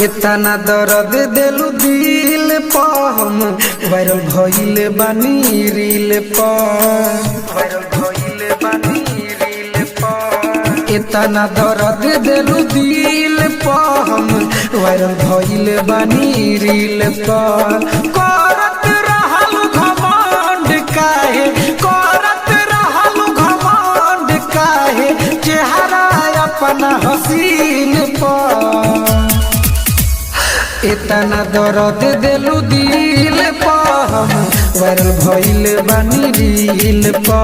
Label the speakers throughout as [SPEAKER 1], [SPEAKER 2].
[SPEAKER 1] इतना दर्द दिलु दिल पा हम वायरल भइल बानी रील पा इतना दर्द दिलु दिल पा हम वायरल भइल बानी रील पा करत रहलु घमंड काहे चेहरा अपना हसीन पा इतना दर्द दिलु दिल पा हम वायरल भइल बानी रील पा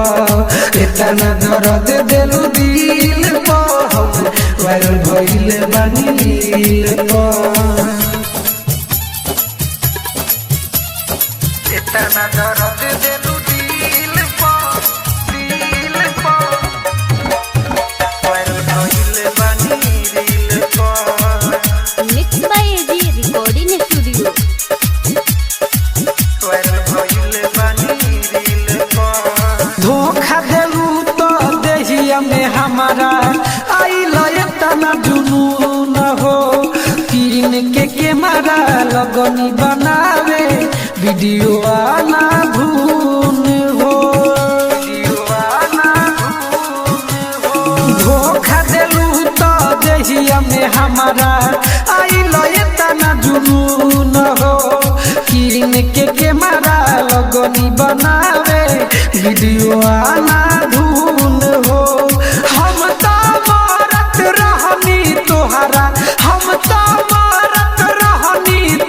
[SPEAKER 1] इतना दर्द दिलु दिल पा हम वायरल भइल बानी रील पा इतना दर्द दिलु दिल पा वायरल भइल बानी रील पा
[SPEAKER 2] mix by AG recording studio.
[SPEAKER 1] धोखा देलू तो देहिया में हमारा आइल इतना जुनून हो किन के कैमरा लगनी बनावे वीडियो आना धून हो धोखा देलू तो देहिया में हमारा आइल इतना जुनून हो किन के कैमरा लगनी बनावे वीडियो आना धून हो हम तो मारत रहनी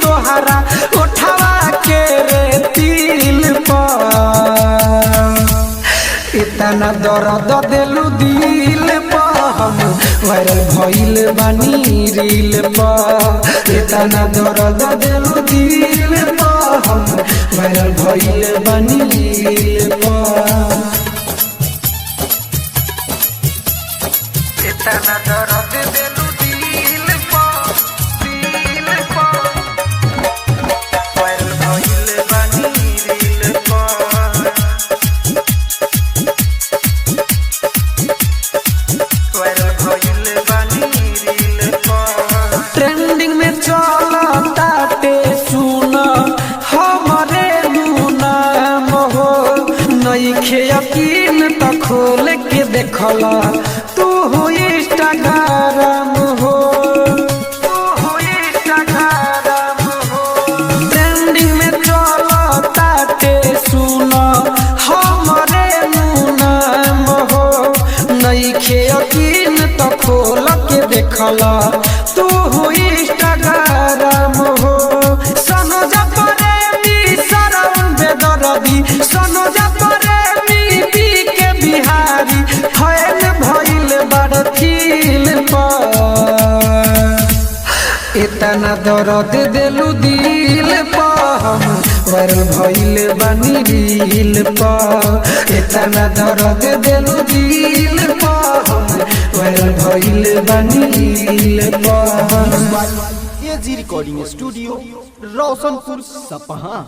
[SPEAKER 1] तोहरा उठवा के रे तिल पर इतना दर्द दिलु दिल पा हम वायरल भइल बानी रील पा इतना दर्द दिलु दिल पा हम वायरल भइल बानी रील पा इतना दर्द दिलु दिल पा वायरल भइल बानी रील पा ट्रेंडिंग में चलताटे सुन हमरे नाम हो नइखे यकीन त खोल के देखला तू हो इंस्टाग्राम हो ट्रेंडिंग में चलताटे सुन हमरे नाम हो नइखे यकीन त खोल के देखला तू हो इंस्टाग्राम हो सनोज प्रेमी सरवन बेदरदी सनोज प्रेमी पी के बिहारी फैल भइल बड़ फील पर इतना दर्द दिलु दिल पा हम वायरल भइल बानी रील पा इतना दर्द दिलु दिल पा हम वायरल भइल बानी रील पा
[SPEAKER 3] एजी रिकॉर्डिंग स्टूडियो रोशनपुर सपहा।